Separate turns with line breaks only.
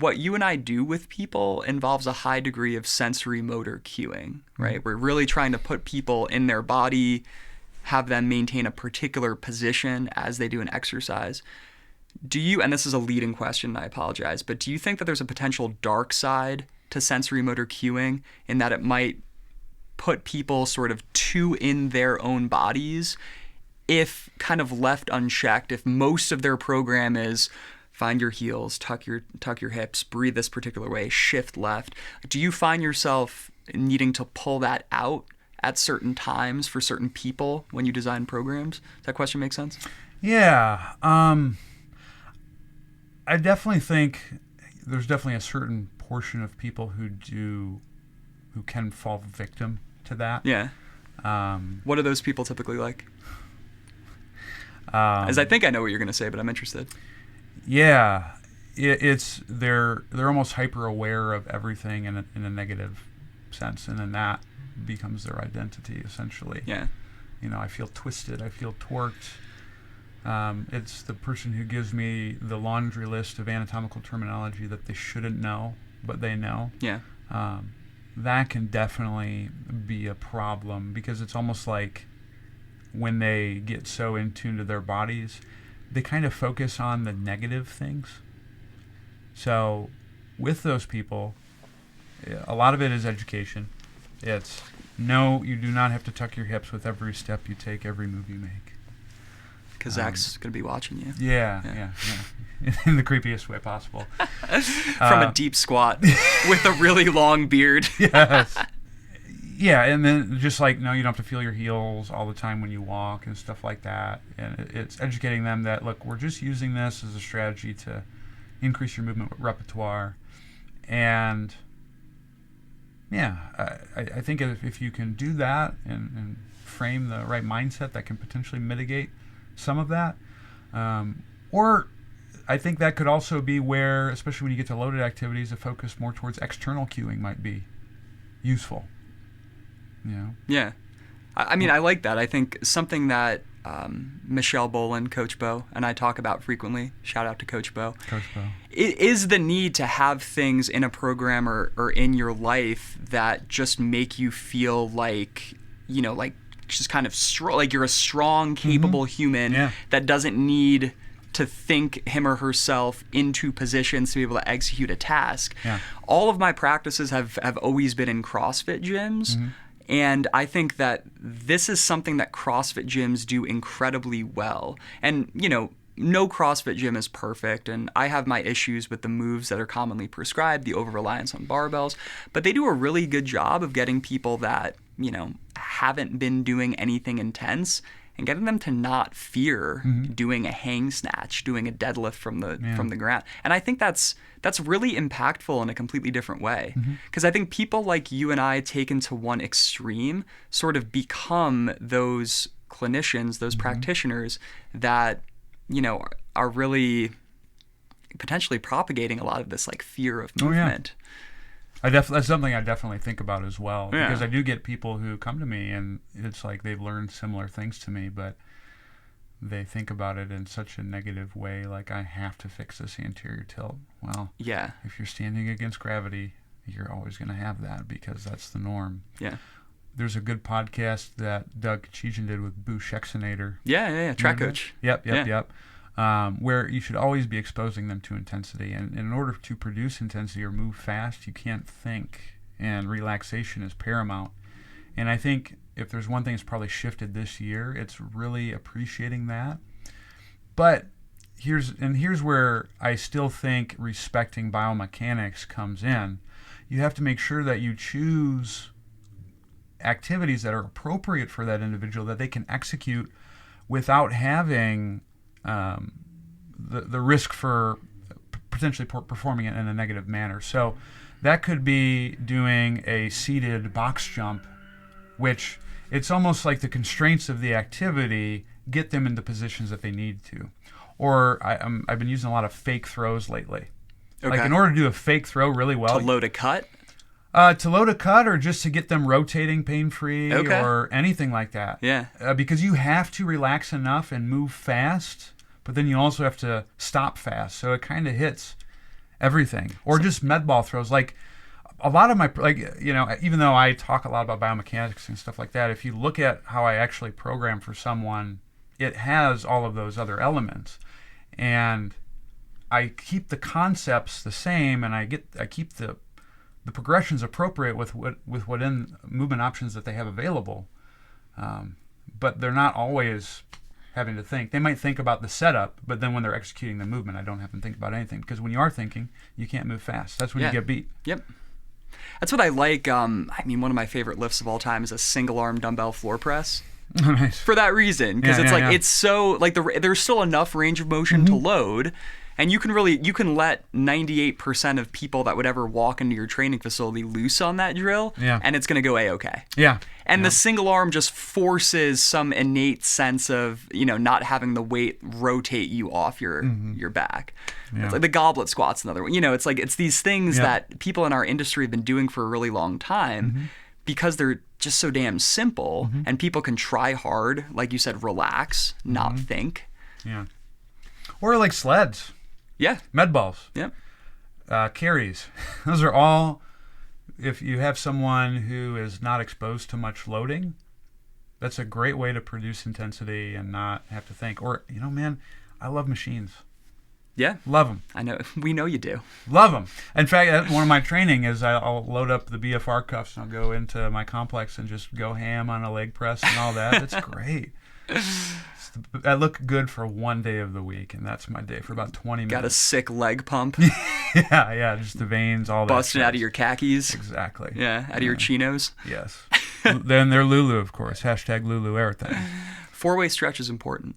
what you and I do with people involves a high degree of sensory motor cueing, right? We're really trying to put people in their body, have them maintain a particular position as they do an exercise. Do you, and this is a leading question, I apologize, but do you think that there's a potential dark side to sensory motor cueing in that it might put people sort of too in their own bodies if kind of left unchecked, if most of their program is find your heels, tuck your hips, breathe this particular way, shift left? Do you find yourself needing to pull that out at certain times for certain people when you design programs? Does that question make sense?
Yeah. I definitely think there's definitely a certain portion of people who can fall victim to that.
Yeah. What are those people typically like? As I think I know what you're going to say, but I'm interested.
Yeah, it's they're almost hyper aware of everything in a negative sense, and then that becomes their identity essentially.
Yeah.
I feel twisted. I feel torqued. It's the person who gives me the laundry list of anatomical terminology that they shouldn't know, but they know.
Yeah.
That can definitely be a problem because it's almost like when they get so in tune to their bodies, they kind of focus on the negative things. So with those people, a lot of it is education. It's, no, you do not have to tuck your hips with every step you take, every move you make.
Because Zach's going to be watching you.
Yeah. In the creepiest way possible.
From a deep squat with a really long beard.
Yes. Yeah, and then just like, no, you don't have to feel your heels all the time when you walk and stuff like that. And it's educating them that, look, we're just using this as a strategy to increase your movement repertoire. And, yeah, I think if you can do that and frame the right mindset, that can potentially mitigate some of that. Or I think that could also be where, especially when you get to loaded activities, a focus more towards external cueing might be useful.
Yeah. I mean, I like that. I think something that Michelle Boland, Coach Bo, and I talk about frequently, shout out to Coach Bo, it is the need to have things in a program or in your life that just make you feel like, like just kind of like you're a strong, capable human that doesn't need to think him or herself into positions to be able to execute a task.
Yeah.
All of my practices have always been in CrossFit gyms. And I think that this is something that CrossFit gyms do incredibly well. And, no CrossFit gym is perfect, and I have my issues with the moves that are commonly prescribed, the over-reliance on barbells, but they do a really good job of getting people that, haven't been doing anything intense and getting them to not fear doing a hang snatch, doing a deadlift from the ground. And I think that's really impactful in a completely different way. Because I think people like you and I taken to one extreme sort of become those clinicians, those practitioners that, are really potentially propagating a lot of this like fear of movement.
That's something I definitely think about as well, because I do get people who come to me and it's like they've learned similar things to me, but they think about it in such a negative way, like I have to fix this anterior tilt. Well, if you're standing against gravity, you're always going to have that because that's the norm.
Yeah.
There's a good podcast that Doug Kachijan did with Boo Schexenator.
Yeah, track coach.
Yep. Where you should always be exposing them to intensity. And in order to produce intensity or move fast, you can't think. And relaxation is paramount. And I think if there's one thing that's probably shifted this year, it's really appreciating that. But here's where I still think respecting biomechanics comes in. You have to make sure that you choose activities that are appropriate for that individual that they can execute without having the risk for potentially performing it in a negative manner. So that could be doing a seated box jump, which it's almost like the constraints of the activity get them into positions that they need to. Or I've been using a lot of fake throws lately.
Okay.
Like in order to do a fake throw really well.
To load a cut?
To load a cut or just to get them rotating pain-free or anything like that.
Yeah.
Because you have to relax enough and move fast, but then you also have to stop fast. So it kind of hits everything. Or just med ball throws. Like a lot of my, even though I talk a lot about biomechanics and stuff like that, if you look at how I actually program for someone, it has all of those other elements. And I keep the concepts the same, and I keep the progressions appropriate with what in movement options that they have available. But they're not always having to think. They might think about the setup, but then when they're executing the movement, I don't have them think about anything, because when you are thinking, you can't move fast. That's when you get beat.
Yep. That's what I like. One of my favorite lifts of all time is a single arm dumbbell floor press.
Nice.
For that reason, because it's so like there's still enough range of motion to load. And you can let 98% of people that would ever walk into your training facility loose on that drill, and it's going to go A-okay.
Yeah.
And the single arm just forces some innate sense of, not having the weight rotate you off your back. Yeah. It's like the goblet squat's another one. It's like it's these things that people in our industry have been doing for a really long time because they're just so damn simple, and people can try hard, like you said, relax, not think.
Yeah. Or like sleds.
Yeah.
Med balls.
Yep.
Carries. Those are all, if you have someone who is not exposed to much loading, that's a great way to produce intensity and not have to think. Or, man, I love machines.
Yeah.
Love them.
I know. We know you do.
Love them. In fact, one of my training is I'll load up the BFR cuffs and I'll go into my complex and just go ham on a leg press and all that. That's great. I look good for one day of the week, and that's my day for about 20 minutes.
Got a sick leg pump.
yeah, just the veins, all that.
Busting out of your khakis.
Exactly.
Yeah, out of your chinos.
Yes. Then they're Lulu, of course. #Lulu everything.
4-way stretch is important.